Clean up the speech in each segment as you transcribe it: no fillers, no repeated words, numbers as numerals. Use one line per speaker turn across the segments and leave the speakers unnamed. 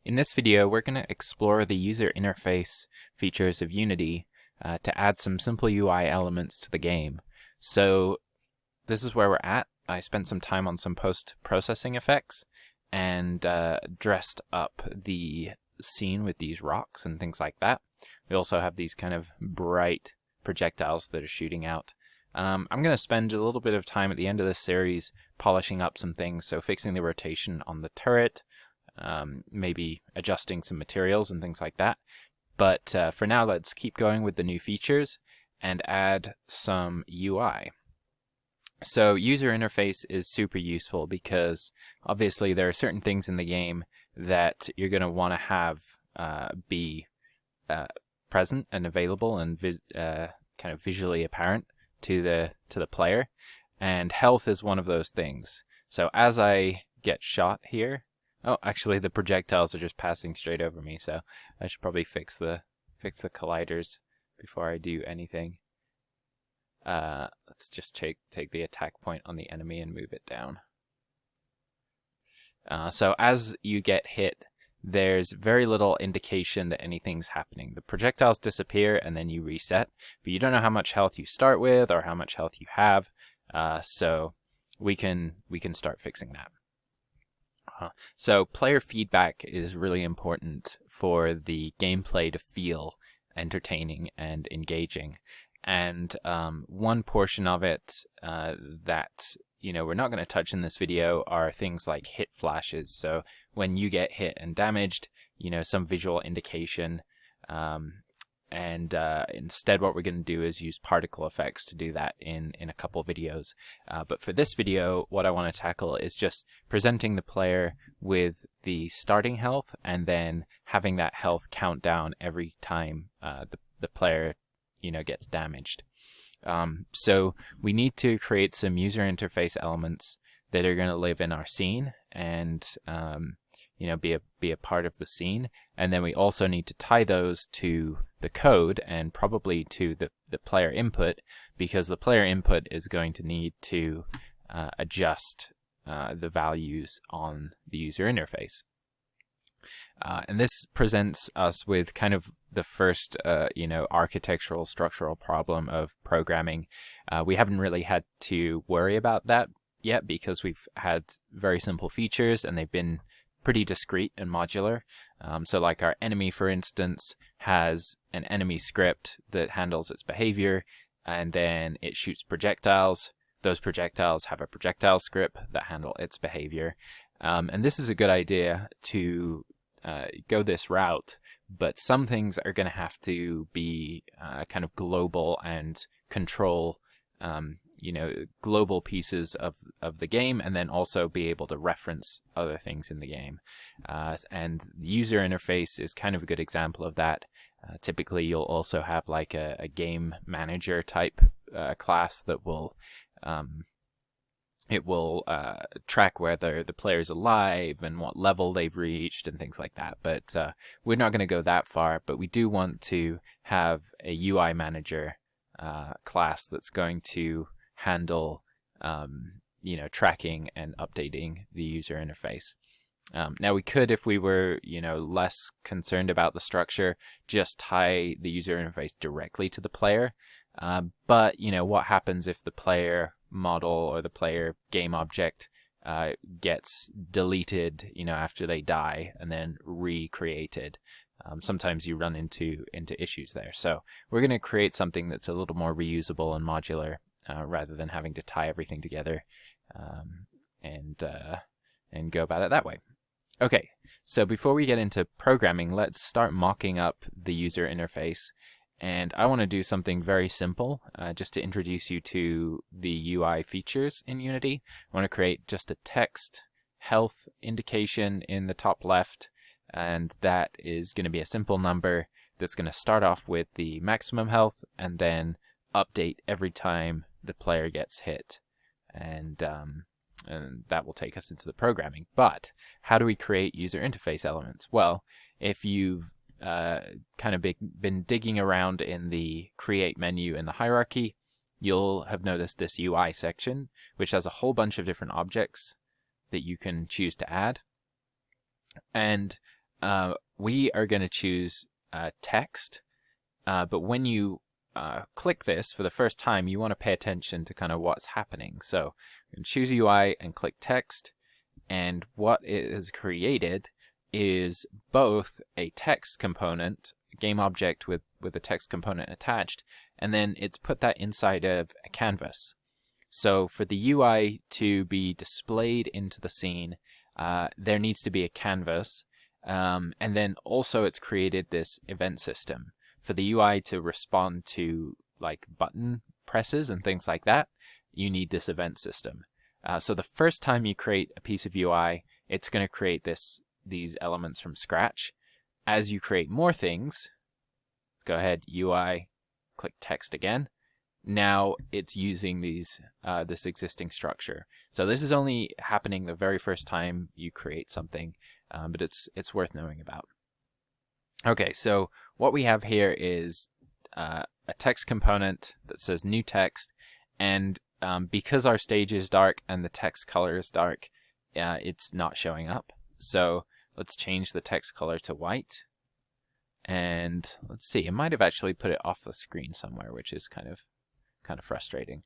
In this video, we're going to explore the user interface features of Unity to add some simple UI elements to the game. So this is where we're at. I spent some time on some post-processing effects and dressed up the scene with these rocks and things like that. We also have these kind of bright projectiles that are shooting out. I'm going to spend a little bit of time at the end of this series polishing up some things, so fixing the rotation on the turret, maybe adjusting some materials and things like that. But for now, let's keep going with the new features and add some UI. So user interface is super useful because obviously there are certain things in the game that you're going to want to have be present and available and kind of visually apparent to the player, and health is one of those things. So as I get shot here, oh, actually the projectiles are just passing straight over me, so I should probably fix the colliders before I do anything. Let's just take the attack point on the enemy and move it down. So as you get hit, there's very little indication that anything's happening. The projectiles disappear and then you reset, but you don't know how much health you start with or how much health you have. So we can start fixing that. So player feedback is really important for the gameplay to feel entertaining and engaging. And one portion of it that we're not going to touch in this video are things like hit flashes. So when you get hit and damaged, some visual indication. And instead what we're going to do is use particle effects to do that in a couple videos. But for this video, what I want to tackle is just presenting the player with the starting health and then having that health count down every time the player gets damaged. So we need to create some user interface elements that are going to live in our scene and be a part of the scene, and then we also need to tie those to the code and probably to the player input, because the player input is going to need to adjust the values on the user interface. And this presents us with kind of the first, architectural, structural problem of programming. We haven't really had to worry about that yet because we've had very simple features and they've been pretty discrete and modular. So like our enemy, for instance, has an enemy script that handles its behavior, and then it shoots projectiles. Those projectiles have a projectile script that handle its behavior. And this is a good idea to go this route, but some things are going to have to be kind of global and control global pieces of the game, and then also be able to reference other things in the game. And the user interface is kind of a good example of that. Typically you'll also have like a game manager type class that will track whether the player's alive and what level they've reached and things like that. But we're not going to go that far, but we do want to have a UI manager class that's going to handle tracking and updating the user interface. Now we could, if we were less concerned about the structure, just tie the user interface directly to the player. But what happens if the player model or the player game object gets deleted after they die and then recreated? Sometimes you run into issues there. So we're going to create something that's a little more reusable and modular rather than having to tie everything together and go about it that way. Okay, so before we get into programming, let's start mocking up the user interface. And I want to do something very simple just to introduce you to the UI features in Unity. I want to create just a text health indication in the top left, and that is going to be a simple number that's going to start off with the maximum health and then update every time the player gets hit. And that will take us into the programming. But how do we create user interface elements? Well, if you've kind of been digging around in the create menu in the hierarchy, you'll have noticed this UI section, which has a whole bunch of different objects that you can choose to add. And we are going to choose text, but when you click this for the first time, you want to pay attention to kind of what's happening. So I'm going to choose UI and click text, and what it has created is both a text component, a game object with a text component attached, and then it's put that inside of a canvas. So for the UI to be displayed into the scene, there needs to be a canvas, and then also it's created this event system. For the UI to respond to like button presses and things like that, you need this event system. So the first time you create a piece of UI, it's going to create these elements from scratch. As you create more things, go ahead, UI, click text again. Now it's using this existing structure. So this is only happening the very first time you create something, but it's worth knowing about. Okay, so what we have here is a text component that says new text, and because our stage is dark and the text color is dark, it's not showing up. So let's change the text color to white. And let's see, it might have actually put it off the screen somewhere, which is kind of frustrating.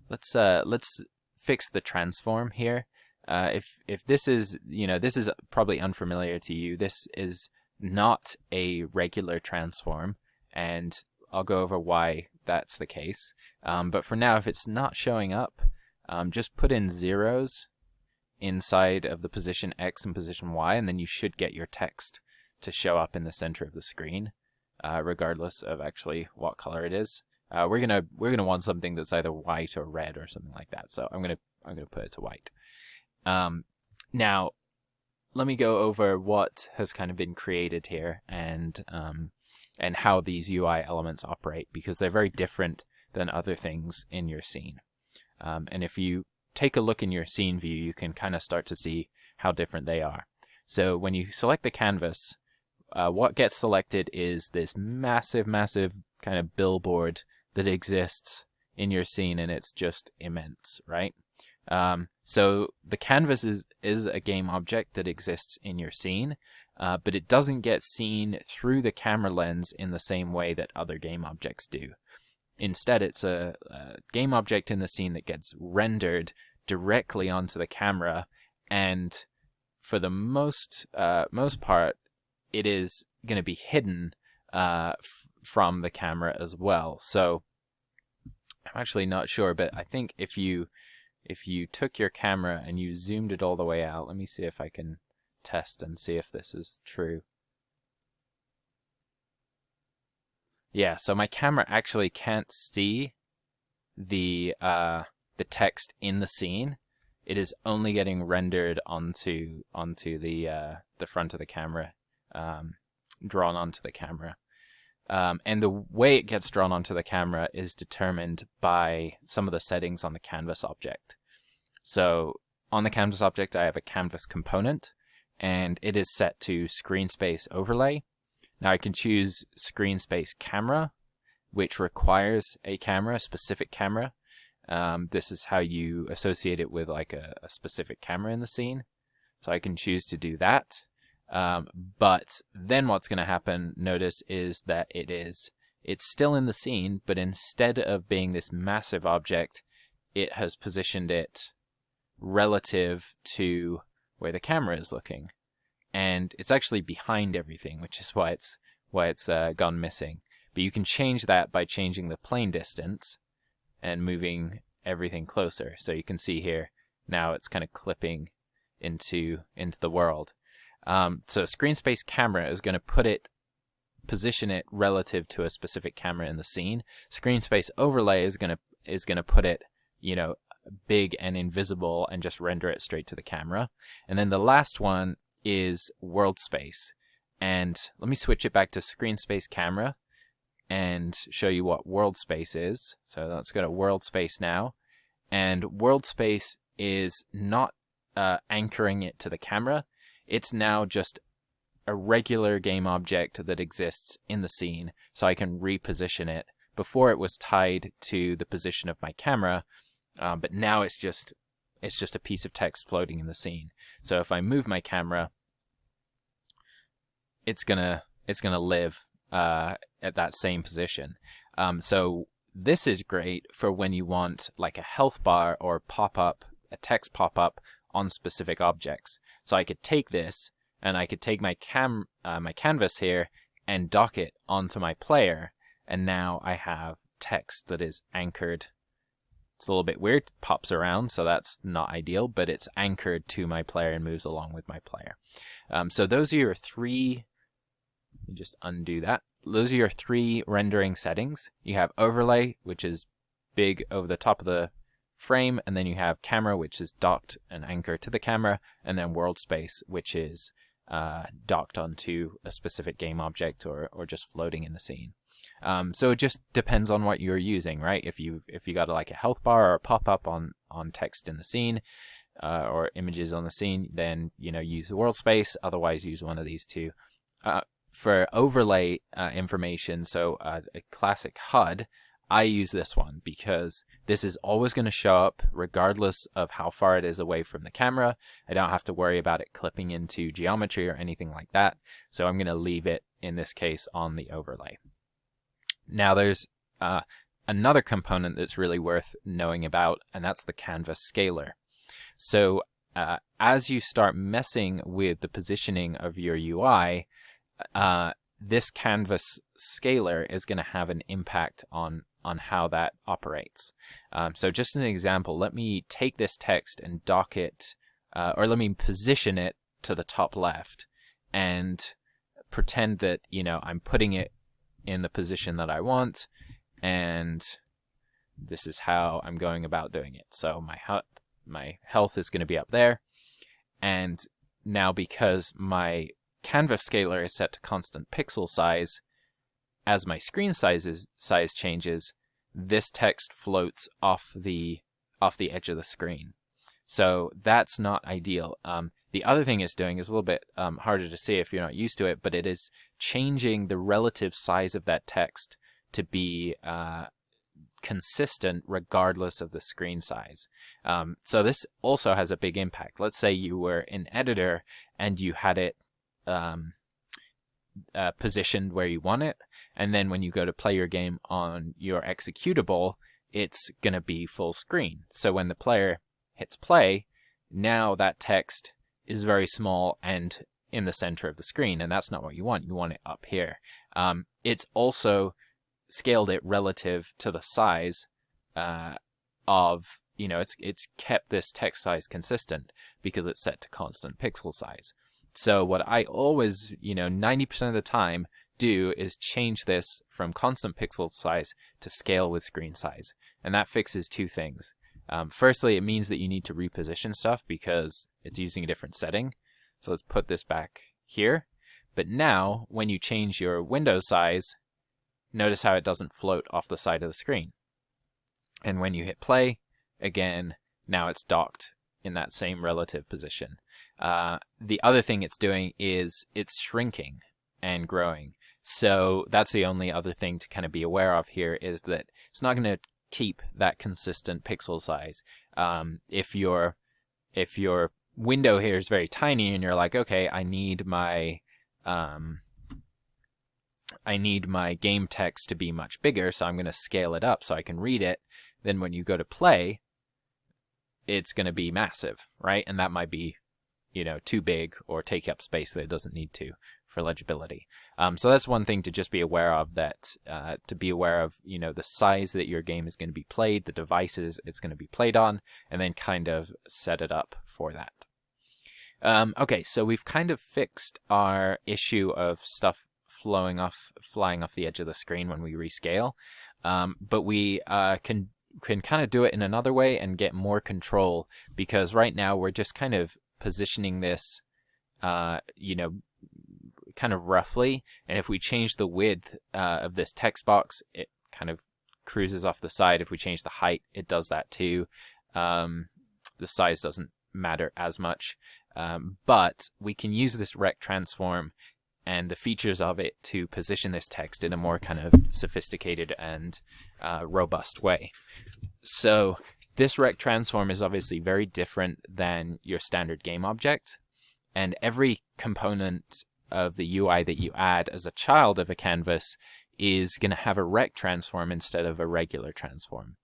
Let's fix the transform here. If this is, this is probably unfamiliar to you. This is not a regular transform, and I'll go over why that's the case. But for now, if it's not showing up, just put in zeros inside of the position X and position Y, and then you should get your text to show up in the center of the screen, regardless of actually what color it is. We're gonna want something that's either white or red or something like that. So I'm gonna put it to white. Now, let me go over what has kind of been created here and how these UI elements operate, because they're very different than other things in your scene. And if you take a look in your scene view, you can kind of start to see how different they are. So when you select the canvas, what gets selected is this massive kind of billboard that exists in your scene, and it's just immense, right? So the canvas is a game object that exists in your scene, but it doesn't get seen through the camera lens in the same way that other game objects do. Instead, it's a game object in the scene that gets rendered directly onto the camera, and for the most part, it is going to be hidden from the camera as well. So I'm actually not sure, but I think if you took your camera and you zoomed it all the way out, let me see if I can test and see if this is true. Yeah, so my camera actually can't see the text in the scene. It is only getting rendered onto the front of the camera, drawn onto the camera. And the way it gets drawn onto the camera is determined by some of the settings on the canvas object. So on the canvas object, I have a canvas component, and it is set to screen space overlay. Now I can choose screen space camera, which requires a camera, a specific camera. This is how you associate it with like a specific camera in the scene. So I can choose to do that. But then what's going to happen, notice, is that it's still in the scene, but instead of being this massive object, it has positioned it relative to where the camera is looking. And it's actually behind everything, which is why it's gone missing. But you can change that by changing the plane distance and moving everything closer. So you can see here, now it's kind of clipping into the world. So screen space camera is going to position it relative to a specific camera in the scene. Screen space overlay is going to put it, big and invisible and just render it straight to the camera. And then the last one is world space. And let me switch it back to screen space camera and show you what world space is. So let's go to world space now. And world space is not anchoring it to the camera. It's now just a regular game object that exists in the scene, so I can reposition it. Before it was tied to the position of my camera, but now it's just a piece of text floating in the scene. So if I move my camera, it's gonna live at that same position. So this is great for when you want like a health bar or pop-up, a text pop-up on specific objects. So I could take this and I could take my my canvas here and dock it onto my player, and now I have text that is anchored. It's a little bit weird, pops around, so that's not ideal, but it's anchored to my player and moves along with my player. So those are your three, let me just undo that. Those are your three rendering settings. You have overlay, which is big over the top of the frame, and then you have camera, which is docked and anchored to the camera, and then world space, which is docked onto a specific game object or just floating in the scene. So it just depends on what you're using, right? If you got like a health bar or a pop-up on text in the scene, or images on the scene, then use the world space. Otherwise, use one of these two. For overlay information, so a classic HUD, I use this one because this is always going to show up regardless of how far it is away from the camera. I don't have to worry about it clipping into geometry or anything like that. So I'm going to leave it, in this case, on the overlay. Now there's another component that's really worth knowing about, and that's the canvas scaler. So as you start messing with the positioning of your UI, this canvas scaler is going to have an impact on how that operates. So just an example, let me take this text and dock it, or let me position it to the top left and pretend that, I'm putting it in the position that I want, and this is how I'm going about doing it. So my health is going to be up there, and now because my canvas scaler is set to constant pixel size, as my screen size changes, this text floats off the edge of the screen. So that's not ideal. The other thing it's doing is a little bit harder to see if you're not used to it, but it is changing the relative size of that text to be consistent regardless of the screen size. So this also has a big impact. Let's say you were in editor and you had it positioned where you want it, and then when you go to play your game on your executable, it's going to be full screen. So when the player hits play, now that text is very small and in the center of the screen, and that's not what you want. You want it up here. It's also scaled it relative to the size of, it's kept this text size consistent because it's set to constant pixel size. So what I always, 90% of the time do is change this from constant pixel size to scale with screen size. And that fixes two things. Firstly, it means that you need to reposition stuff because it's using a different setting. So let's put this back here. But now, when you change your window size, notice how it doesn't float off the side of the screen. And when you hit play, again, now it's docked in that same relative position. The other thing it's doing is it's shrinking and growing. So that's the only other thing to kind of be aware of here, is that it's not going to keep that consistent pixel size. If your window here is very tiny and you're like, okay, I need my game text to be much bigger, so I'm going to scale it up so I can read it. Then when you go to play, it's going to be massive, right? And that might be, too big or take up space that it doesn't need to for legibility. So that's one thing to just be aware of, that to be aware of, the size that your game is going to be played, the devices it's going to be played on, and then kind of set it up for that. Okay, so we've kind of fixed our issue of stuff flying off the edge of the screen when we rescale, but we can kind of do it in another way and get more control, because right now we're just kind of positioning this, kind of roughly, and if we change the width of this text box, it kind of cruises off the side. If we change the height, it does that too. The size doesn't matter as much, but we can use this rect transform and the features of it to position this text in a more kind of sophisticated and robust way. So this rect transform is obviously very different than your standard game object, and every component the UI that you add as a child of a canvas is going to have a rect transform instead of a regular transform.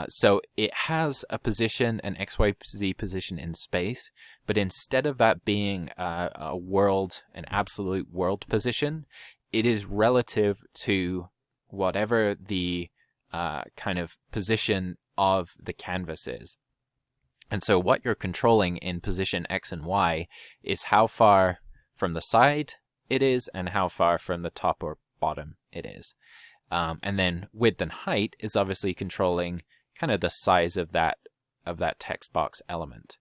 So it has a position, an XYZ position in space, but instead of that being a world, an absolute world position, it is relative to whatever the kind of position of the canvas is. And so what you're controlling in position X and Y is how far from the side it is and how far from the top or bottom it is. And then width and height is obviously controlling kind of the size of that text box element.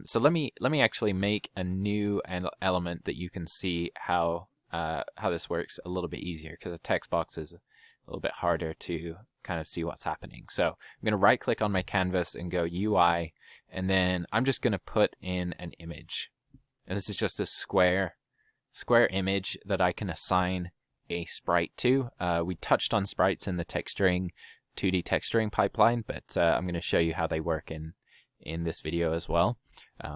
So let me actually make a new element that you can see how this works a little bit easier, because a text box is a little bit harder to kind of see what's happening. So I'm going to right click on my canvas and go UI, and then I'm just going to put in an image. And this is just a square image that I can assign a sprite to. We touched on sprites in the texturing 2D texturing pipeline, but I'm going to show you how they work in this video as well.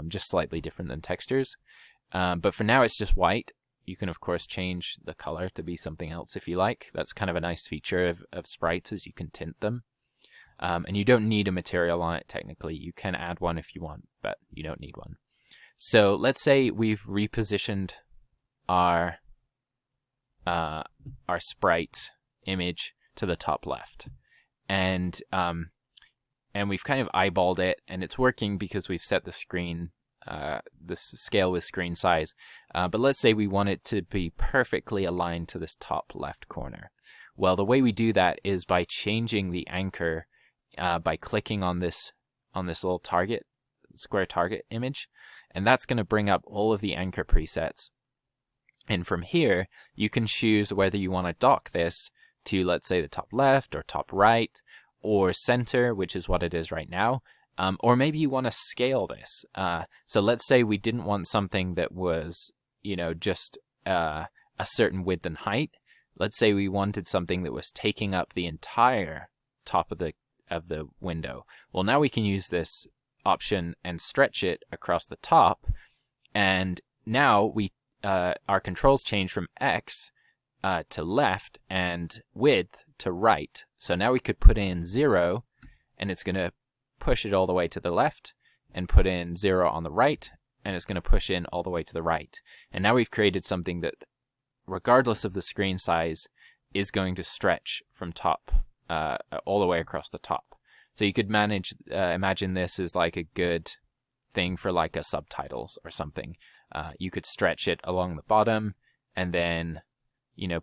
Just slightly different than textures. But for now it's just white. You can of course change the color to be something else if you like. That's kind of a nice feature of sprites, is you can tint them. And you don't need a material on it technically. You can add one if you want, but you don't need one. So let's say we've repositioned our sprite image to the top left, and we've kind of eyeballed it, and it's working because we've set the screen, this scale with screen size. But let's say we want it to be perfectly aligned to this top left corner. Well, the way we do that is by changing the anchor by clicking on this little target, square target image, and that's going to bring up all of the anchor presets. And from here, you can choose whether you want to dock this to, let's say, the top left or top right or center, which is what it is right now. Or maybe you want to scale this. So let's say we didn't want something that was, just a certain width and height. Let's say we wanted something that was taking up the entire top of the window. Well, now we can use this option and stretch it across the top, and now we our controls change from X to left and width to right. So now we could put in 0, and it's going to push it all the way to the left, and put in 0 on the right, and it's going to push in all the way to the right. And now we've created something that, regardless of the screen size, is going to stretch from top all the way across the top. So you could imagine this as like a good thing for like a subtitles or something. You could stretch it along the bottom and then,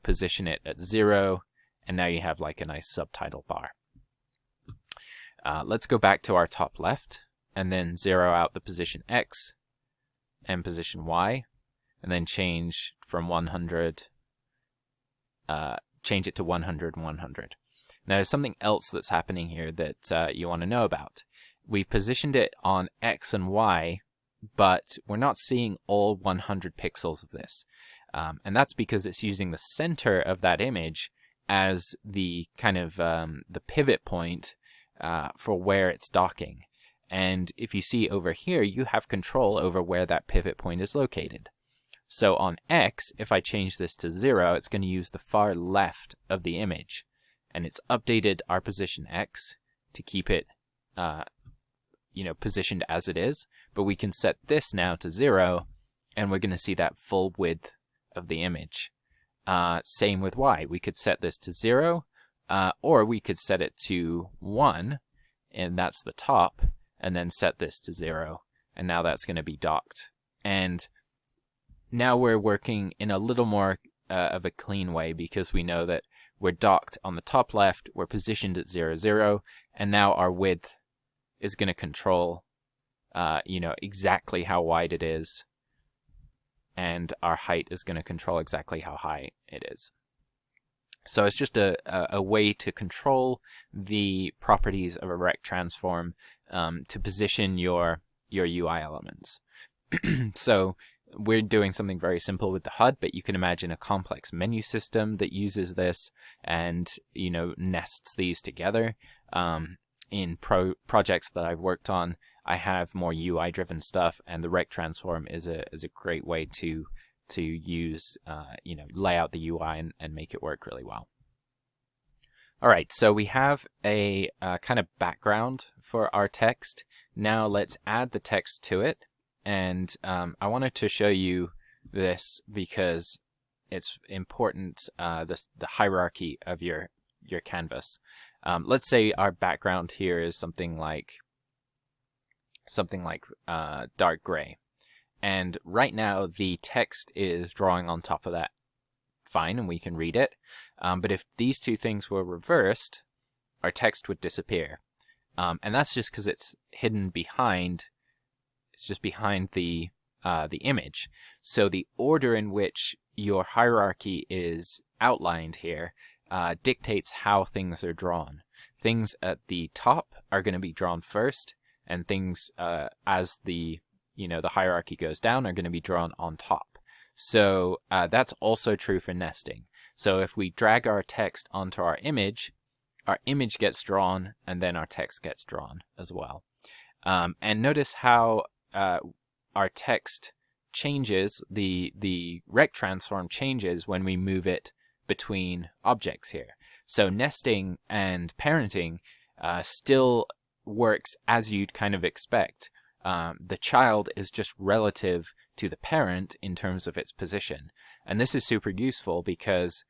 position it at 0, and now you have like a nice subtitle bar. Let's go back to our top left and then 0 out the position X and position Y, and then change from 100, change it to 100 and 100. Now there's something else that's happening here that you want to know about. We've positioned it on X and Y, but we're not seeing all 100 pixels of this. And that's because it's using the center of that image as the kind of the pivot point for where it's docking. And if you see over here, you have control over where that pivot point is located. So on X, if I change this to 0, it's going to use the far left of the image. And it's updated our position X to keep it positioned as it is. But we can set this now to 0, and we're going to see that full width of the image. Same with Y. We could set this to 0, or we could set it to 1, and that's the top, and then set this to 0, and now that's going to be docked. And now we're working in a little more of a clean way, because we know that we're docked on the top left, we're positioned at 0, 0, and now our width is going to control exactly how wide it is, and our height is going to control exactly how high it is. So it's just a way to control the properties of a rect transform to position your UI elements. So we're doing something very simple with the HUD, but you can imagine a complex menu system that uses this and nests these together. In projects that I've worked on, I have more UI driven stuff, and the rect transform is a great way to to use, lay out the UI and make it work really well. All right, so we have a kind of background for our text. Now let's add the text to it. And I wanted to show you this because it's important, the hierarchy of your canvas. Let's say our background here is something like dark gray. And right now the text is drawing on top of that. Fine, and we can read it. But if these two things were reversed, our text would disappear. And that's just because it's hidden behind, it's just behind the image. So the order in which your hierarchy is outlined here dictates how things are drawn. Things at the top are going to be drawn first, and things as the hierarchy goes down are going to be drawn on top. So that's also true for nesting. So if we drag our text onto our image gets drawn, and then our text gets drawn as well. And notice how our text changes, the rect transform changes when we move it between objects here. So nesting and parenting still works as you'd kind of expect. The child is just relative to the parent in terms of its position. And this is super useful because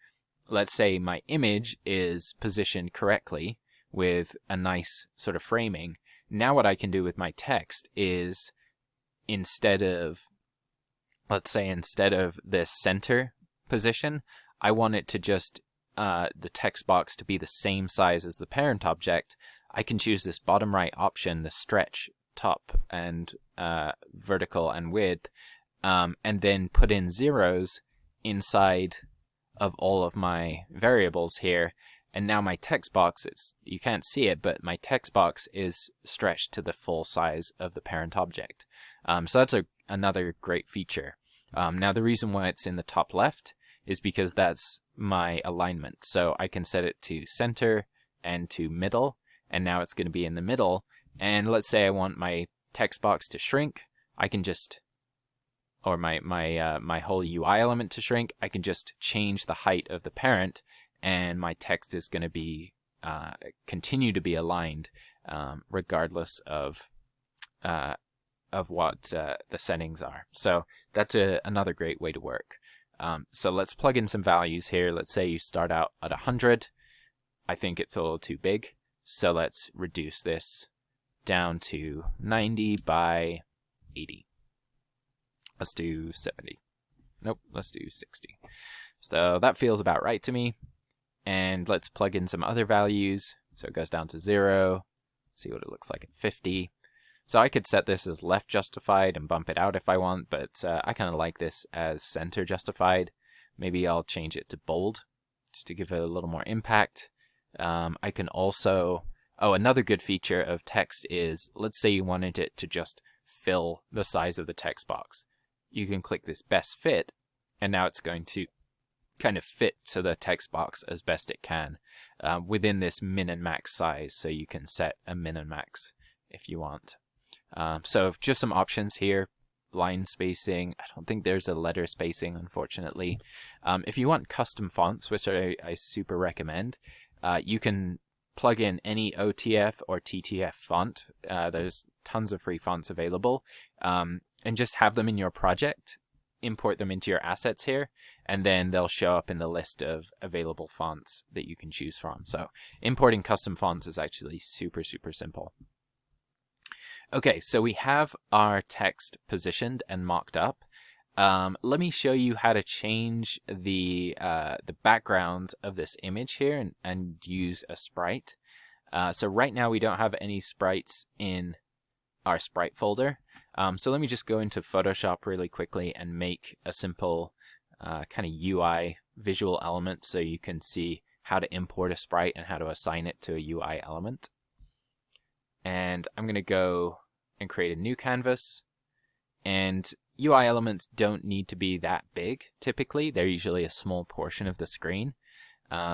let's say my image is positioned correctly with a nice sort of framing. Now what I can do with my text is instead of this center position, I want it to just the text box to be the same size as the parent object. I can choose this bottom right option, the stretch top and vertical and width, and then put in zeros inside of all of my variables here. And now my text box is, you can't see it, but my text box is stretched to the full size of the parent object. So that's another great feature. Now the reason why it's in the top left is because that's my alignment. So I can set it to center and to middle, and now it's going to be in the middle. And let's say I want my text box to shrink, I can just, or my whole UI element to shrink, I can just change the height of the parent, and my text is going to be continue to be aligned regardless of what the settings are. So that's another great way to work. So let's plug in some values here. Let's say you start out at 100. I think it's a little too big, so let's reduce this down to 90 by 80. Let's do 70. Nope, let's do 60. So that feels about right to me. And let's plug in some other values. So it goes down to 0. See what it looks like at 50. So I could set this as left justified and bump it out if I want, but I kind of like this as center justified. Maybe I'll change it to bold just to give it a little more impact. I can also, another good feature of text is, let's say you wanted it to just fill the size of the text box. You can click this best fit, and now it's going to kind of fit to the text box as best it can within this min and max size. So you can set a min and max if you want. So just some options here. Line spacing. I don't think there's a letter spacing, unfortunately. If you want custom fonts, which I super recommend, you can plug in any OTF or TTF font. There's tons of free fonts available, and just have them in your project. Import them into your assets here, and then they'll show up in the list of available fonts that you can choose from. So importing custom fonts is actually super, super simple. Okay, so we have our text positioned and mocked up. Let me show you how to change the background of this image here and use a sprite. So right now we don't have any sprites in our sprite folder. So let me just go into Photoshop really quickly and make a simple kind of UI visual element so you can see how to import a sprite and how to assign it to a UI element. And I'm going to go and create a new canvas. And UI elements don't need to be that big typically. They're usually a small portion of the screen.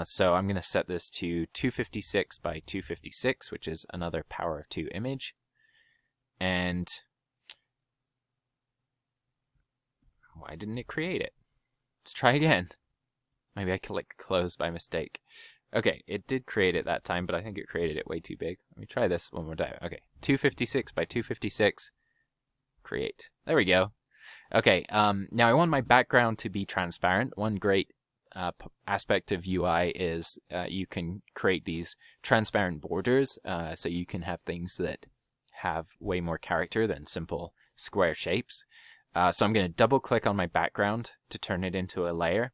So I'm going to set this to 256 by 256, which is another power of 2 image. And Why didn't it create it? Let's try again. Maybe I clicked close by mistake. Okay, it did create it that time, but I think it created it way too big. Let me try this one more time. Okay, 256 by 256. Create. There we go. Okay, now I want my background to be transparent. One great aspect of UI is you can create these transparent borders, so you can have things that have way more character than simple square shapes. So I'm going to double click on my background to turn it into a layer,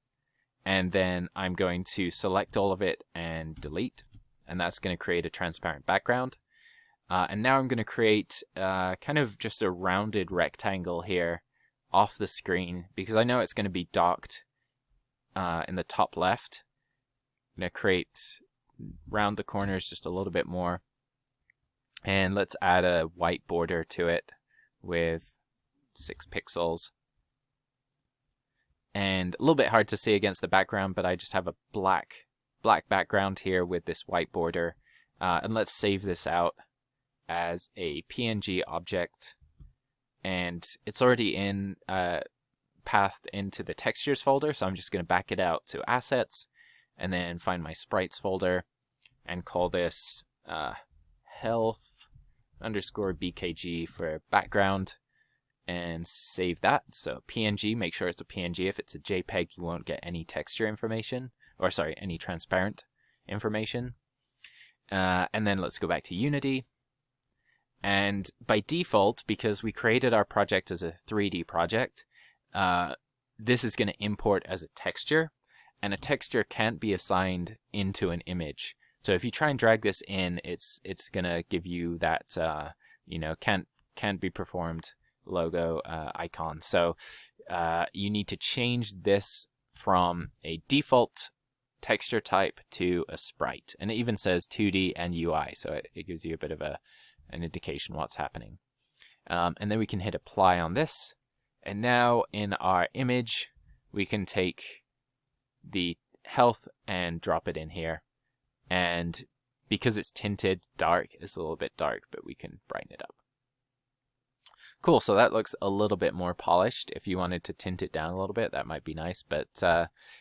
and then I'm going to select all of it and delete, and that's going to create a transparent background. And now I'm going to create kind of just a rounded rectangle here off the screen, because I know it's going to be docked in the top left. I'm going to create round the corners just a little bit more, and let's add a white border to it with 6 pixels. And a little bit hard to see against the background, but I just have a black background here with this white border. And let's save this out as a PNG object, and it's already in pathed into the textures folder, so I'm just going to back it out to assets and then find my sprites folder and call this health_bkg for background, and save that. So PNG, make sure it's a PNG. If it's a JPEG, you won't get any texture information, or sorry, any transparent information. And then let's go back to Unity. And by default, because we created our project as a 3D project, this is going to import as a texture, and a texture can't be assigned into an image. So if you try and drag this in, it's going to give you that can't be performed logo icon. So you need to change this from a default texture type to a sprite, and it even says 2D and UI, so it gives you a bit of an indication what's happening. And then we can hit apply on this, and now in our image we can take the health and drop it in here, and because it's tinted dark, it's a little bit dark, but we can brighten it up. Cool, so that looks a little bit more polished. If you wanted to tint it down a little bit, that might be nice, but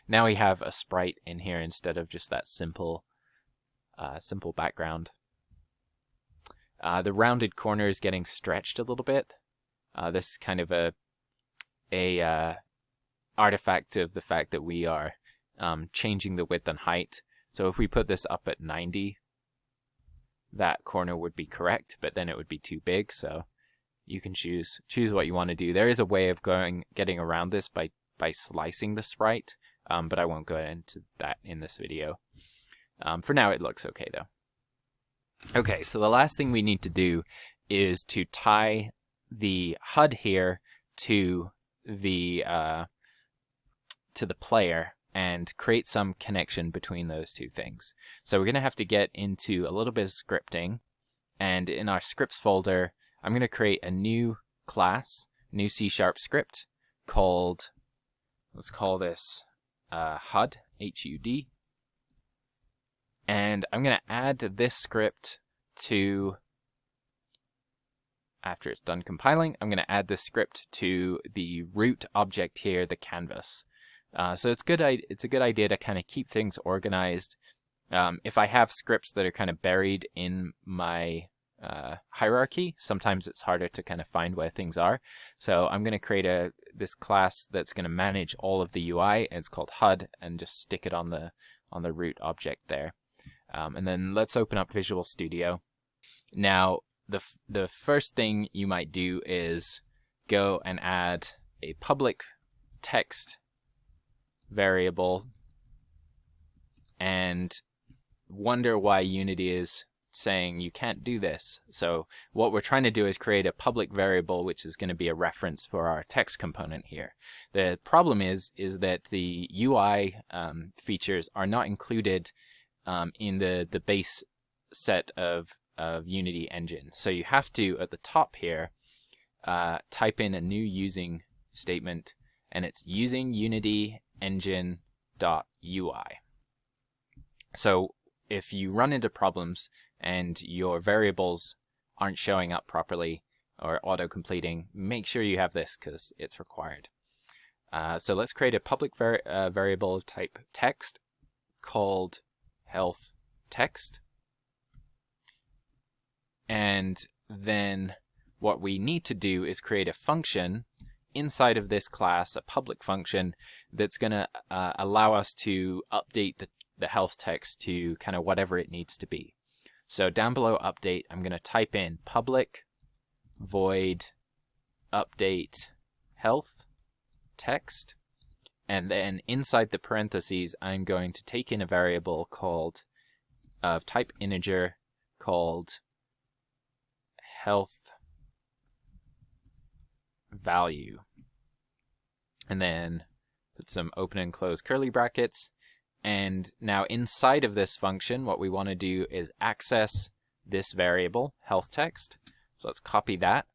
now we have a sprite in here instead of just that simple background. The rounded corner is getting stretched a little bit. This is kind of a artifact of the fact that we are changing the width and height. So if we put this up at 90, that corner would be correct, but then it would be too big. So you can choose what you want to do. There is a way of getting around this by slicing the sprite, but I won't go into that in this video. For now, it looks okay though. Okay, so the last thing we need to do is to tie the HUD here to the player and create some connection between those two things. So we're going to have to get into a little bit of scripting, and in our scripts folder, I'm going to create a new class, new C# script called, let's call this HUD, H-U-D. And I'm going to add this script to, after it's done compiling, I'm going to add this script to the root object here, the canvas. So it's a good idea to kind of keep things organized. If I have scripts that are kind of buried in my hierarchy, sometimes it's harder to kind of find where things are. So I'm going to create this class that's going to manage all of the UI. It's called HUD, and just stick it on the root object there. And then let's open up Visual Studio. Now, the first thing you might do is go and add a public text variable and wonder why Unity is saying you can't do this. So what we're trying to do is create a public variable which is going to be a reference for our text component here. The problem is that the UI features are not included in the base set of Unity Engine. So you have to, at the top here, type in a new using statement, and it's using Unity Engine.ui. So if you run into problems and your variables aren't showing up properly or auto-completing, make sure you have this because it's required. So let's create a public variable type text called health text. And then what we need to do is create a function inside of this class, a public function that's going to allow us to update the health text to kind of whatever it needs to be. So down below update, I'm going to type in public void update health text, and then inside the parentheses I'm going to take in a variable called of type integer called health value, and then put some open and close curly brackets. And now inside of this function, what we want to do is access this variable health text. So let's copy that.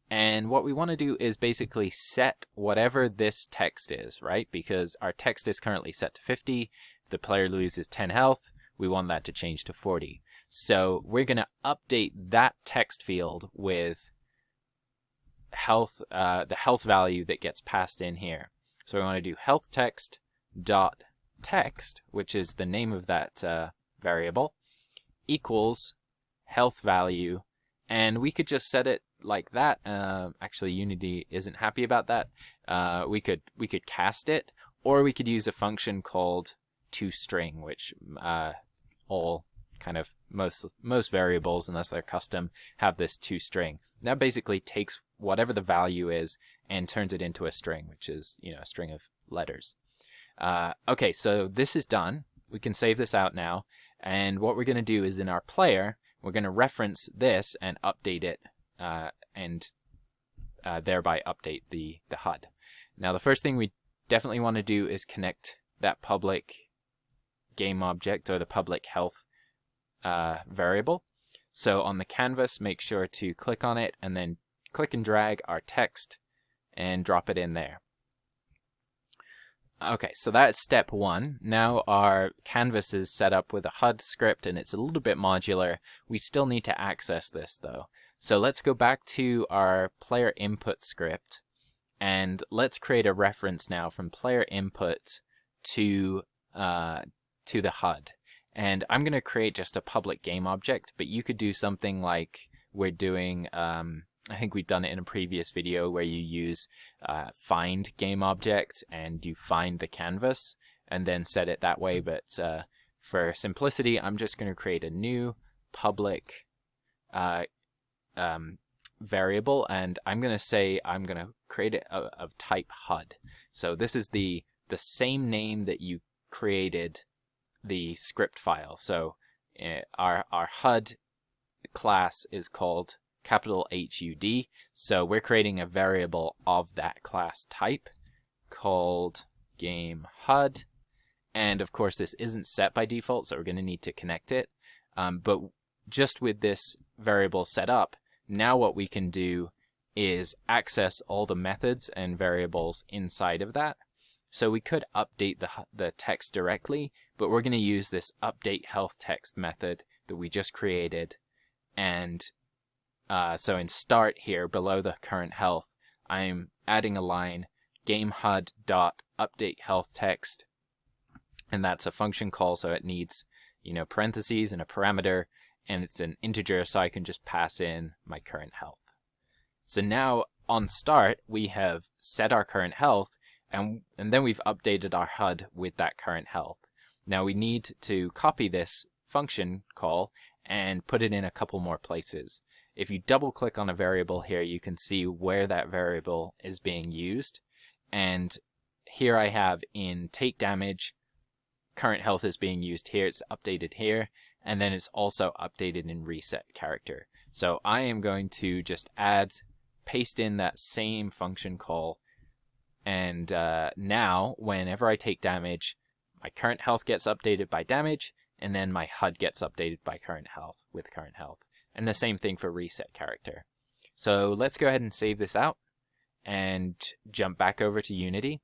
And what we want to do is basically set whatever this text is, right? Because our text is currently set to 50. If the player loses 10 health, we want that to change to 40. So we're going to update that text field with health, the health value that gets passed in here. So we want to do health text dot text, which is the name of that variable, equals health value, and we could just set it like that. Actually, Unity isn't happy about that. We could cast it, or we could use a function called toString, which all kind of most variables, unless they're custom, have this toString. That basically takes whatever the value is and turns it into a string, which is, you know, a string of letters. Okay, so this is done. We can save this out now, and what we're going to do is in our player, we're going to reference this and update it, and thereby update the HUD. Now, the first thing we definitely want to do is connect that public game object, or the public health variable. So on the canvas, make sure to click on it and then click and drag our text and drop it in there. Okay, so that's step one. Now our canvas is set up with a HUD script and it's a little bit modular. We still need to access this though. So let's go back to our player input script and let's create a reference now from player input to the HUD. And I'm going to create just a public game object, but you could do something like we're doing, I think we've done it in a previous video, where you use find game object and you find the canvas and then set it that way. But for simplicity, I'm just going to create a new public variable, and I'm going to say I'm going to create it of type HUD. So this is the same name that you created the script file. So our HUD class is called capital HUD. So we're creating a variable of that class type called game HUD. And of course this isn't set by default, so we're going to need to connect it. But just with this variable set up, now what we can do is access all the methods and variables inside of that. So we could update the text directly, but we're going to use this update health text method that we just created. And so in start here, below the current health, I'm adding a line, game HUD dot update health text, and that's a function call, so it needs, you know, parentheses and a parameter, and it's an integer, so I can just pass in my current health. So now on start, we have set our current health, and then we've updated our HUD with that current health. Now we need to copy this function call and put it in a couple more places. If you double click on a variable here, you can see where that variable is being used. And here I have in take damage, current health is being used here, it's updated here, and then it's also updated in reset character. So I am going to just paste in that same function call, and now whenever I take damage, my current health gets updated by damage, and then my HUD gets updated by current health with current health. And the same thing for reset character. So let's go ahead and save this out and jump back over to Unity.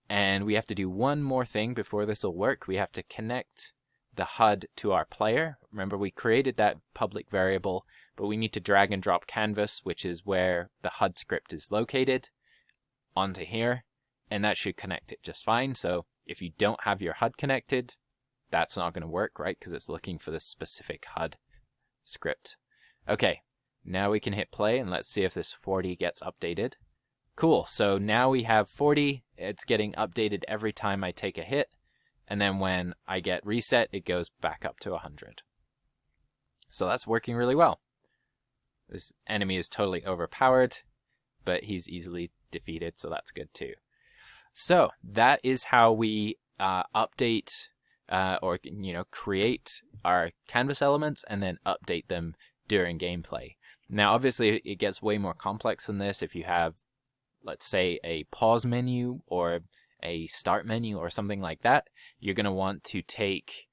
And we have to do one more thing before this will work. We have to connect the HUD to our player. Remember, we created that public variable, but we need to drag and drop canvas, which is where the HUD script is located, onto here. and that should connect it just fine. So if you don't have your HUD connected, that's not going to work, right? Because it's looking for this specific HUD script. Okay, now we can hit play and let's see if this 40 gets updated. Cool, so now we have 40. It's getting updated every time I take a hit, and then when I get reset, it goes back up to 100. So that's working really well. This enemy is totally overpowered, but he's easily defeated, so that's good too. So that is how we update or create our canvas elements and then update them during gameplay. Now, obviously, it gets way more complex than this. If you have, let's say, a pause menu or a start menu or something like that, you're going to want to take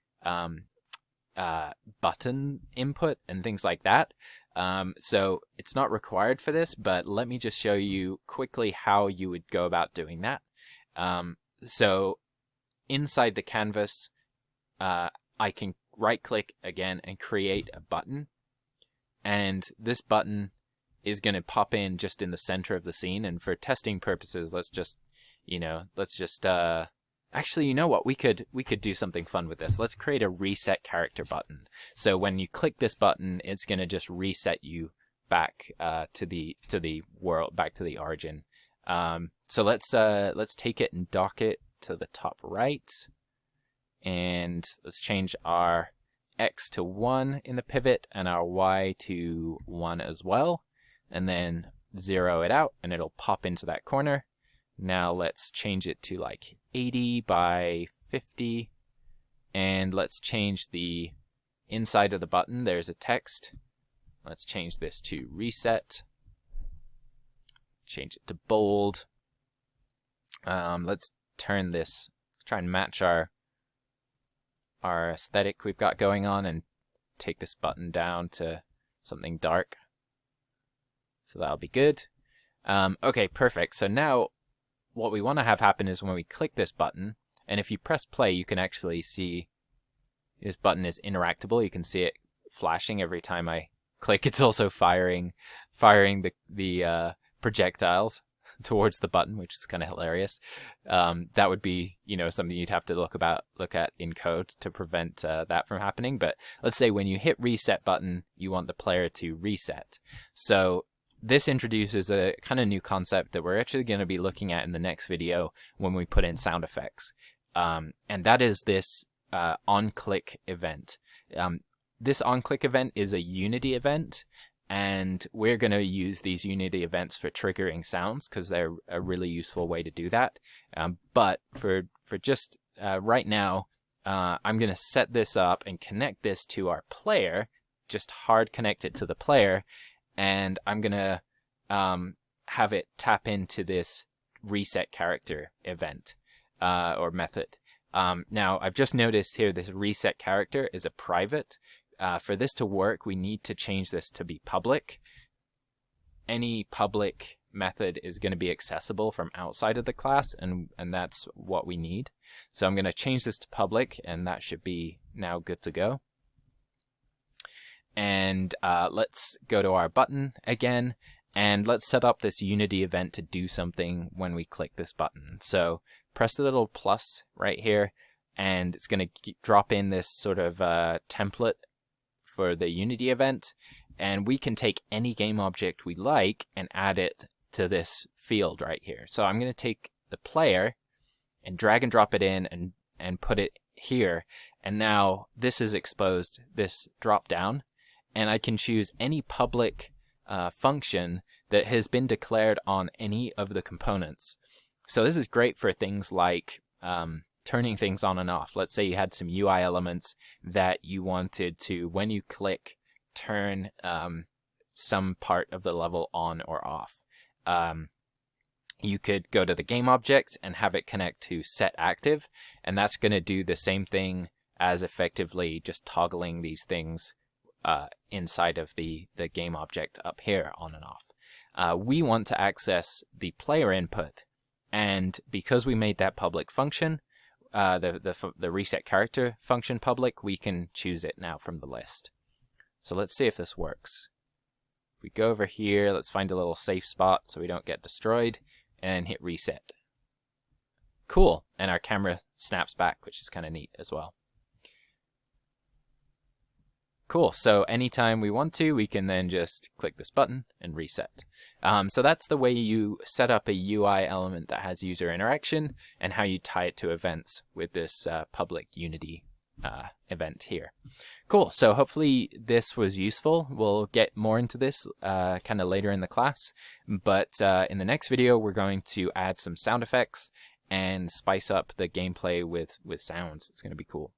button input and things like that. So it's not required for this, but let me just show you quickly how you would go about doing that. So inside the canvas, I can right click again and create a button, and this button is going to pop in just in the center of the scene. And for testing purposes, let's just actually, you know what, we could do something fun with this. Let's create a reset character button. So when you click this button, it's going to just reset you back to the world, back to the origin. So let's take it and dock it to the top right, and let's change our X to 1 in the pivot and our Y to 1 as well, and then 0 it out and it'll pop into that corner. Now let's change it to like 80 by 50, and let's change the inside of the button. There's a text. Let's change this to reset. Change it to bold. Let's turn this, try and match our aesthetic we've got going on, and take this button down to something dark. So that'll be good. Okay, perfect. So now what we want to have happen is when we click this button, and if you press play, you can actually see this button is interactable. You can see it flashing every time I click. It's also firing the projectiles towards the button, which is kind of hilarious. That would be, something you'd have to look at in code to prevent that from happening. But let's say when you hit reset button, you want the player to reset. So this introduces a kind of new concept that we're actually going to be looking at in the next video when we put in sound effects. And that is this on-click event. This on-click event is a Unity event, and we're going to use these Unity events for triggering sounds because they're a really useful way to do that. But for just right now, I'm going to set this up and connect this to our player, just hard connect it to the player, and I'm going to have it tap into this reset character event or method. Now, I've just noticed here this reset character is a private. For this to work, we need to change this to be public. Any public method is going to be accessible from outside of the class, and that's what we need. So I'm going to change this to public, and that should be now good to go. And let's go to our button again, and let's set up this Unity event to do something when we click this button. So press the little plus right here, and it's going to drop in this sort of template for the Unity event, and we can take any game object we like and add it to this field right here. So I'm going to take the player and drag and drop it in and put it here, and now this is exposed, this drop down, and I can choose any public function that has been declared on any of the components. So this is great for things like turning things on and off. Let's say you had some UI elements that you wanted to, when you click, turn some part of the level on or off. You could go to the game object and have it connect to set active, and that's going to do the same thing as effectively just toggling these things inside of the game object up here on and off. We want to access the player input, and because we made that public function, the reset character function public, we can choose it now from the list. So let's see if this works. We go over here, let's find a little safe spot so we don't get destroyed, and hit reset. Cool. And our camera snaps back, which is kind of neat as well. Cool. So anytime we want to, we can then just click this button and reset. So that's the way you set up a UI element that has user interaction and how you tie it to events with this public Unity event here. Cool. So hopefully this was useful. We'll get more into this kind of later in the class. But in the next video, we're going to add some sound effects and spice up the gameplay with sounds. It's going to be cool.